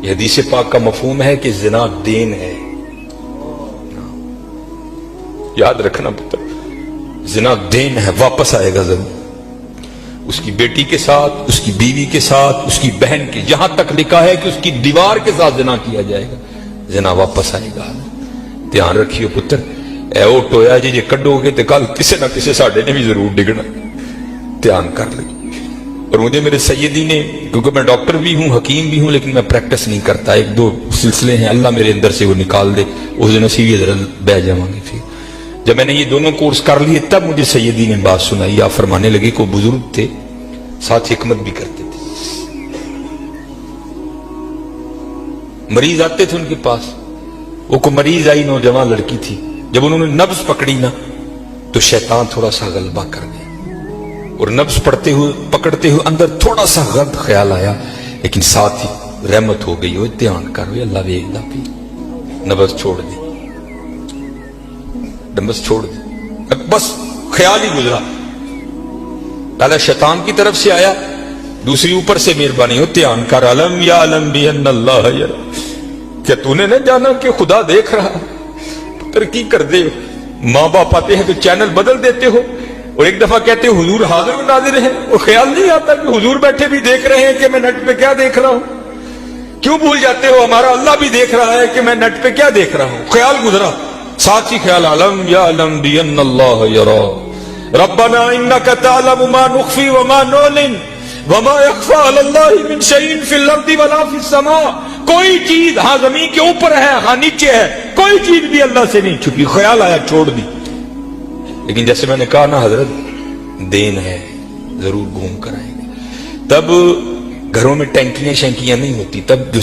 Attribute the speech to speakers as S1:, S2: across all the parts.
S1: یہ حدیث پاک کا مفہوم ہے کہ زنا دین ہے. یاد رکھنا پتر، زنا دین ہے، واپس آئے گا ضرور. اس کی بیٹی کے ساتھ، اس کی بیوی کے ساتھ، اس کی بہن کے، جہاں تک لکھا ہے کہ اس کی دیوار کے ساتھ زنا کیا جائے گا، زنا واپس آئے گا. دھیان رکھیو پتر، اے او ٹویا جی کڈو گے تو کل کسی نہ کسی ساڈے نے بھی ضرور ڈگنا. دھیان کر لیں. اور مجھے میرے سیدی نے، کیونکہ میں ڈاکٹر بھی ہوں، حکیم بھی ہوں، لیکن میں پریکٹس نہیں کرتا، ایک دو سلسلے ہیں، اللہ میرے اندر سے وہ نکال دے، اس دن اسی ذرا بہ جاؤں گے. پھر جب میں نے یہ دونوں کورس کر لیے تب مجھے سیدی نے بات سنائی. آپ فرمانے لگے کو بزرگ تھے، ساتھ حکمت بھی کرتے تھے. مریض آتے تھے ان کے پاس، وہ کو مریض آئی، نوجوان لڑکی تھی، جب انہوں نے نبض پکڑی نا تو شیطان تھوڑا سا غلبہ کر گیا، اور نبض پکڑتے ہوئے اندر تھوڑا سا غلط خیال آیا، لیکن ساتھ ہی رحمت ہو گئی. وہ دھیان کر اللہ ویکھدا پی، نبض چھوڑ دی، نبض چھوڑ دی، بس خیال ہی گزرا. پہلا شیطان کی طرف سے آیا، دوسری اوپر سے مہربانی ہو، دھیان کر علم یا علم بھی ان اللہ یرا. کیا تو نے نہ جانا کہ خدا دیکھ رہا؟ ترقی کر دے. ماں باپ آتے ہیں تو چینل بدل دیتے ہو، اور ایک دفعہ کہتے ہو حضور حاضر و ناظر ہیں، اور خیال نہیں آتا کہ حضور بیٹھے بھی دیکھ رہے ہیں کہ میں نیٹ پہ کیا دیکھ رہا ہوں. کیوں بھول جاتے ہو ہمارا اللہ بھی دیکھ رہا ہے کہ میں نیٹ پہ کیا دیکھ رہا ہوں. خیال گزرا، ساتھ ہی خیال علم یا علم بھی ان اللہ یرا ربنا انک تعلم ما نخفی وما نعلن وما یخفی علی اللہ من شیء فی الارض ولا فی السماء. کوئی چیز ہاں زمین کے اوپر ہے، ہاں نیچے ہے، کوئی چیز بھی اللہ سے نہیں چھپی. خیال آیا، چھوڑ دی. لیکن جیسے میں نے کہا نا حضرت، دین ہے، ضرور گھوم کر آئیں گے. تب گھروں میں ٹینکیاں شینکیاں نہیں ہوتی، تب جو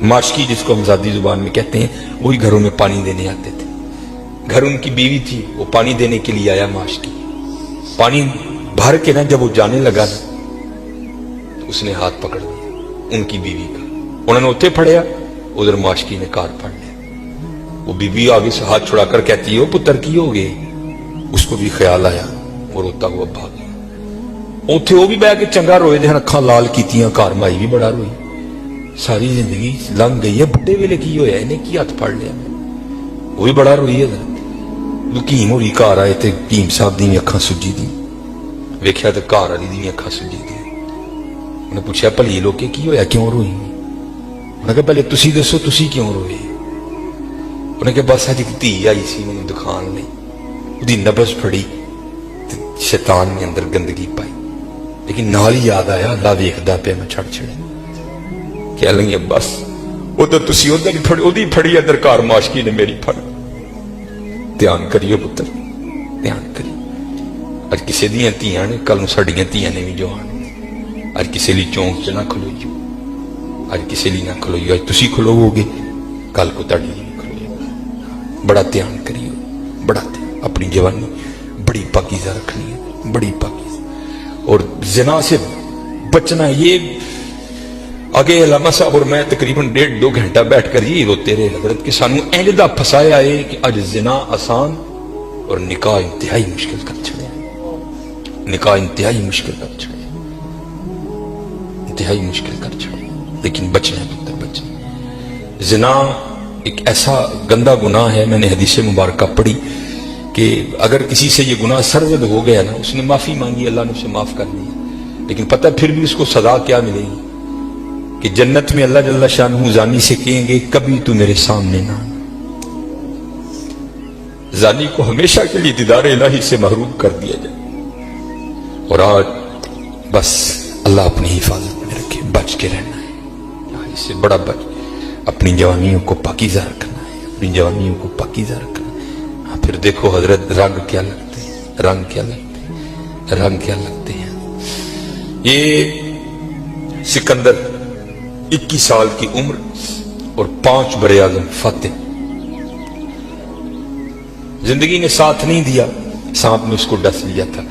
S1: ماشکی جس کو ہم ذاتی زبان میں کہتے ہیں، وہی گھروں میں پانی دینے آتے تھے. گھر ان کی بیوی تھی، وہ پانی دینے کے لیے آیا. ماشکی پانی بھر کے نا جب وہ جانے لگا نا تو اس نے ہاتھ پکڑ لیا ان کی بیوی کا. انہوں نے اتنے پھڑیا، ادھر ماشکی نے کار پھڑ لیا. وہ بیوی آگے سے ہاتھ چھڑا کر کہتی ہے پتر کی ہو گئے. اس کو بھی خیال آیا، وہ روتا ہوا بھاگ گیا. اوتھے وہ بھی بہ کے چنگا روئے دے، اکھاں لال کیتیاں، گھر مائی بھی بڑا روئی. ساری زندگی لنگ گئی ہے، بڑھے ویلے کی ہویا انہیں کی ہاتھ پھڑ لیا. وہ بھی بڑا روئی ہے. حکیم ہوری گھر آئے تے حکیم صاحب دی اکھاں سجی دی، ویکھیا تے گھر والی دی اکھاں سجی دی. انہیں پوچھا بھلی لوکے کی ہویا، کیوں روئی؟ انہوں نے کہا پہلے تسی دسو تسی کیوں روئے؟ انہوں نے کہا بس اج ایک دھی آئی سی مینوں دکھان لئی، دی نبض پھڑی، شیطان نے اندر گندگی پائی. لیکن نال ہی یاد آیا اللہ ویکھدا پیا میں چھڑ چھڑے. کہہ لیں گے بس وہ تو تسی ادھر پھڑی، ادھی پھڑی ادھر کار ماشکی نے میری پھڑ. دھیان کریو پتر، دھیان کریو. اج کسی دیاں تیاں نے، کل نوں ساڈیاں تیاں نے بھی جو آن. اج کسی لی چونک چ نہ کھلوئیو، اج کسی لی نہ کھلوئیو. اج تسی کھلوو گے، کل کو تاڈی نہیں کھلوئے. بڑا دھیان کریو، بڑا دھیان. اپنی جوانی بڑی پاکیزہ رکھنی ہے، بڑی پاکیزہ. اور زنا سے بچنا. یہ آگے علامہ صاحب اور میں تقریباً 1.5-2 گھنٹہ بیٹھ کر یہ روتے رہے حضرت کہ سانو اینجدہ پھسایا ہے کہ اج زنا آسان اور نکاح انتہائی مشکل کر چھڑے. نکاح انتہائی مشکل کر چھڑے، انتہائی مشکل کر چھڑے. لیکن بچنا پتر، بچنا. زنا ایک ایسا گندا گناہ ہے، میں نے حدیث مبارکہ پڑھی کہ اگر کسی سے یہ گناہ سرزد ہو گیا نا، اس نے معافی مانگی، اللہ نے اسے معاف کر دیا، لیکن پتہ پھر بھی اس کو سزا کیا ملے گی کہ جنت میں اللہ جل شانہ زانی سے کہیں گے کبھی تو میرے سامنے نہ آنا. زانی کو ہمیشہ کے لیے دیدار الہی سے محروم کر دیا جائے. اور آج بس اللہ اپنی حفاظت میں رکھے، بچ کے رہنا ہے، اس سے بڑا بچ. اپنی جوانیوں کو پاکیزہ رکھنا ہے، اپنی جوانیوں کو پاکیزہ رکھنا ہے. پھر دیکھو حضرت رنگ کیا لگتے ہیں، رنگ کیا لگتے ہیں، رنگ کیا لگتے ہیں. یہ سکندر 21 سال کی عمر اور 5 بر اعظم فاتح. زندگی نے ساتھ نہیں دیا، سانپ نے اس کو ڈس لیا تھا.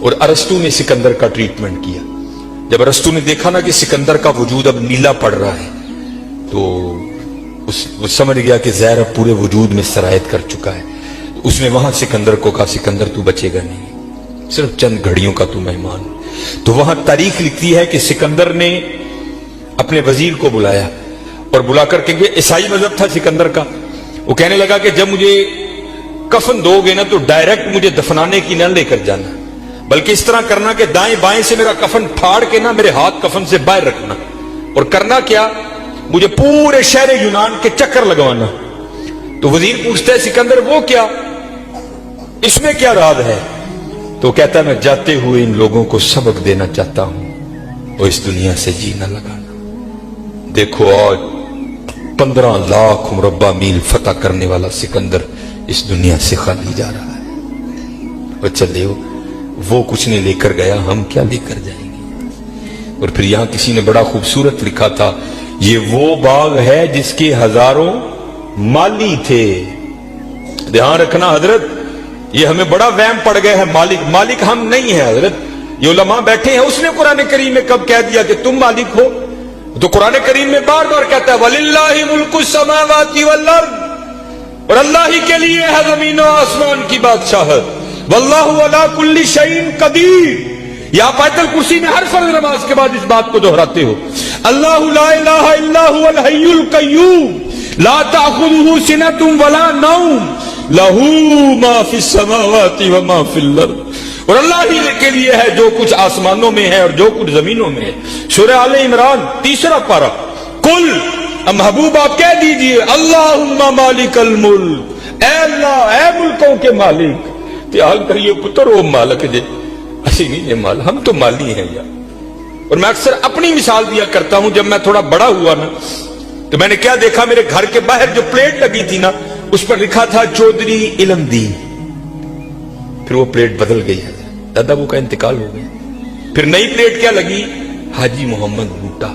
S1: اور ارسطو نے سکندر کا ٹریٹمنٹ کیا. جب ارسطو نے دیکھا نا کہ سکندر کا وجود اب نیلا پڑ رہا ہے تو وہ سمجھ گیا کہ زہر اب پورے وجود میں سرایت کر چکا ہے. اس نے وہاں سکندر کو کہا سکندر تو بچے گا نہیں، صرف چند گھڑیوں کا تو مہمان. تو وہاں تاریخ لکھتی ہے کہ سکندر نے اپنے وزیر کو بلایا اور بلا کر کے عیسائی مذہب تھا سکندر کا. وہ کہنے لگا کہ جب مجھے کفن دو گے نا تو ڈائریکٹ مجھے دفنانے کی نہ لے کر جانا، بلکہ اس طرح کرنا کہ دائیں بائیں سے میرا کفن پھاڑ کے نا میرے ہاتھ کفن سے باہر رکھنا، اور کرنا کیا، مجھے پورے شہر یونان کے چکر لگوانا. تو وزیر پوچھتا ہے سکندر وہ کیا، اس میں کیا راز ہے؟ تو کہتا ہے میں جاتے ہوئے ان لوگوں کو سبق دینا چاہتا ہوں اور اس دنیا سے جینا لگانا. دیکھو آج 15 لاکھ مربع میل فتح کرنے والا سکندر اس دنیا سے خالی جا رہا ہے. اور چلے وہ کچھ نہیں لے کر گیا، ہم کیا لے کر جائیں گے؟ اور پھر یہاں کسی نے بڑا خوبصورت لکھا تھا، یہ وہ باغ ہے جس کے ہزاروں مالی تھے. دھیان رکھنا حضرت، یہ ہمیں بڑا وہم پڑ گیا ہے، مالک ہم نہیں ہیں حضرت. یہ علماء بیٹھے ہیں، اس نے قرآن کریم میں کب کہہ دیا کہ تم مالک ہو؟ تو قرآن کریم میں بار بار کہتا ہے وَلِلَّهِ مُلْكُ السَّمَاوَاتِ وَالْأَرْضِ، اور اللہ ہی کے لیے ہے زمین و آسمان کی بادشاہت. وَاللَّهُ عَلَى كُلِّ شَيْءٍ قَدِيرٌ. یا آیت الکرسی میں ہر فرض نماز کے بعد اس بات کو دہراتے ہو، اللہ لا الہ الا هو الحی القیوم لا تأخذه سنة ولا نوم له ما فی السماوات وما فی الارض. اور اللہ ہی کے لیے ہے جو کچھ آسمانوں میں ہے اور جو کچھ زمینوں میں ہے. سورہ آل عمران 3 پارہ. قل، محبوب آپ کہہ دیجئے اللہم مالک الملک، اے اللہ اے ملکوں کے مالک. حال کریے پتر وہ مالک جے اسی نہیں ہے مال، ہم تو مالی ہیں یار. اور میں اکثر اپنی مثال دیا کرتا ہوں، جب میں تھوڑا بڑا ہوا نا تو میں نے کیا دیکھا، میرے گھر کے باہر جو پلیٹ لگی تھی نا اس پر لکھا تھا چودھری علم دین. پھر وہ پلیٹ بدل گئی ہے، دادا وہ کا انتقال ہو گیا. پھر نئی پلیٹ کیا لگی، حاجی محمد بوٹا.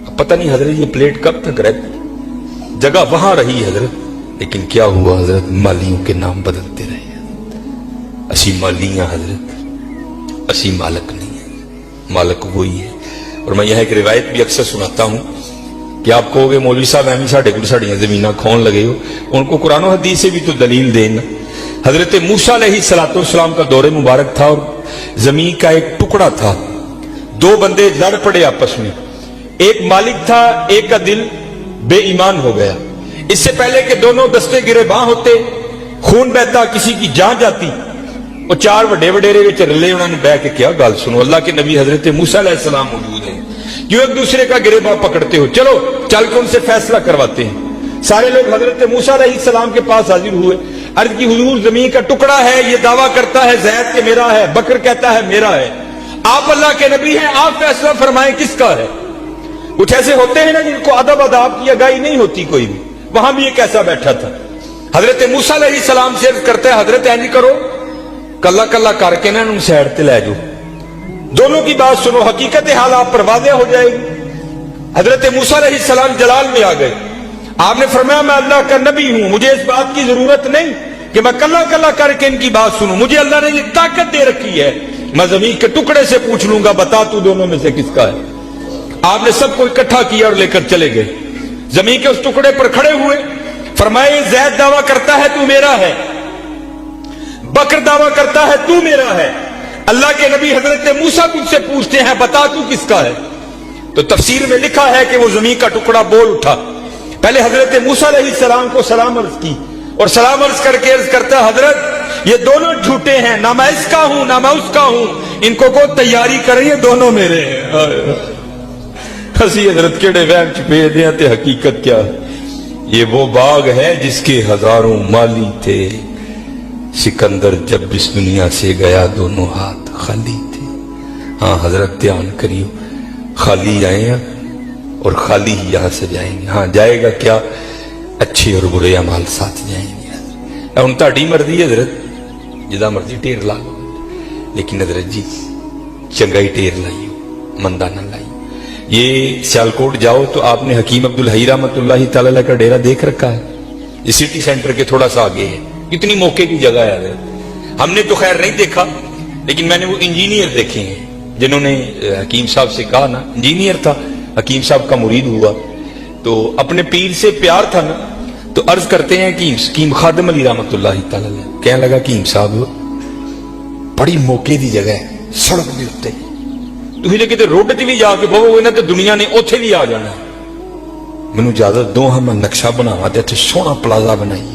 S1: اب پتہ نہیں حضرت یہ پلیٹ کب تک رہتی، جگہ وہاں رہی حضرت، لیکن کیا ہوا حضرت، مالیوں کے نام بدلتے رہے. اسی مالیاں حضرت، اسی مالک نہیں ہے، مالک وہی ہے. اور میں یہاں ایک روایت بھی اکثر سناتا ہوں کہ آپ کہو گے مولوی صاحب ایمی ساڑھے کچھ ساڑھیاں زمینہ کھون لگے ہو، ان کو قرآن و حدیث سے بھی تو دلیل دینا. حضرت موسیٰ علیہ السلام کا دور مبارک تھا اور زمین کا ایک ٹکڑا تھا. 2 بندے لڑ پڑے آپس میں، ایک مالک تھا، ایک کا دل بے ایمان ہو گیا. اس سے پہلے کہ دونوں دستے گرباں ہوتے، خون بہتا، کسی کی جان جاتی، وہ 4 وڈے وڈیرے وچ رلے، انہوں نے بہ کے کیا گل سنو، اللہ کے نبی حضرت موسیٰ علیہ السلام موجود ہیں، کیوں ایک دوسرے کا گریباں پکڑتے ہو، چلو چل کے ان سے فیصلہ کرواتے ہیں. سارے لوگ حضرت موسیٰ علیہ السلام کے پاس حاضر ہوئے. عرض کی حضور زمین کا ٹکڑا ہے، یہ دعویٰ کرتا ہے زید کہ میرا ہے، بکر کہتا ہے میرا ہے، آپ اللہ کے نبی ہیں، آپ فیصلہ فرمائیں کس کا ہے. کچھ ایسے ہوتے ہیں نا جن کو ادب اداب کی اگائی نہیں ہوتی کوئی بھی. وہاں بھی ایک ایسا بیٹھا تھا. حضرت موسیٰ علیہ السلام سے عرض کرتا ہے حضرت اینج کرو، کلا کلا کر کے نا ان سیڈ تے لے جاؤ، دونوں کی بات سنو، حقیقت حال آپ پر واضح ہو جائے گی. حضرت موسیٰ علیہ السلام جلال میں آ گئے. آپ نے فرمایا میں اللہ کا نبی ہوں، مجھے اس بات کی ضرورت نہیں کہ میں کلا کلا کر کے ان کی بات سنوں، مجھے اللہ نے یہ طاقت دے رکھی ہے، میں زمین کے ٹکڑے سے پوچھ لوں گا بتا تو دونوں میں سے کس کا ہے. آپ نے سب کو اکٹھا کیا اور لے کر چلے گئے. زمین کے اس ٹکڑے پر کھڑے ہوئے، فرمایا یہ زید دعویٰ کرتا ہے تو میرا ہے، بکر دعویٰ کرتا ہے تو میرا ہے، اللہ کے نبی حضرت موسیٰ تجھ سے پوچھتے ہیں بتا تو کس کا ہے. تو تفسیر میں لکھا ہے کہ وہ زمین کا ٹکڑا بول اٹھا. پہلے حضرت موسیٰ علیہ السلام کو سلام عرض کی اور سلام عرض کر کے عرض کرتا حضرت یہ دونوں جھوٹے ہیں، نہ میں اس کا ہوں نہ میں اس کا ہوں، ان کو تیاری کریں، یہ دونوں میرے ہیں. ہسی حضرت کیڑے وہم چھپے دیا تے حقیقت کیا. یہ وہ باغ ہے جس کے ہزاروں مالی تھے، سکندر جب اس دنیا سے گیا دونوں ہاتھ خالی تھے. ہاں حضرت دھیان کریو، خالی آئے ہیں اور خالی ہی یہاں سے جائیں گے. ہاں جائے گا کیا، اچھے اور برے اعمال ساتھ جائیں گے. ان تہاڈی مرضی حضرت، جدا مرضی ٹیر لا لو، لیکن حضرت جی چنگائی ٹیر لائیو، مندہ نہ لائیو. یہ سیالکوٹ جاؤ تو آپ نے حکیم عبدالحی رحمۃ اللہ تعالی کا ڈیرہ دیکھ رکھا ہے، یہ سٹی سینٹر کے تھوڑا سا آگے ہے. کتنی موقع کی جگہ ہے حضرت. ہم نے تو خیر نہیں دیکھا، لیکن میں نے وہ انجینئر دیکھے ہیں جنہوں نے حکیم صاحب سے کہا نا، انجینئر تھا، حکیم صاحب کا مرید ہوا تو اپنے پیر سے پیار تھا نا، تو عرض کرتے ہیں کہ حکیم خادم علی رحمۃ اللہ تعالی کہنے لگا کہ حکیم صاحب بڑی موقع دی جگہ ہے، سڑک دے اوتے ਤੁਸੀਂ ਜੇ ਕਿਤੇ ਰੋਡ 'ਚ ਵੀ ਜਾ ਕੇ ਬਹੋਗੇ ਨਾ ਤੇ ਦੁਨੀਆ ਨੇ ਉੱਥੇ ਵੀ ਆ ਜਾਣਾ। ਮੈਨੂੰ ਇਜਾਜ਼ਤ ਦੋ, ਹਾਂ ਮੈਂ ਨਕਸ਼ਾ ਬਣਾਵਾਂ ਤੇ ਇੱਥੇ ਸੋਹਣਾ ਪਲਾਜ਼ਾ ਬਣਾਈਏ।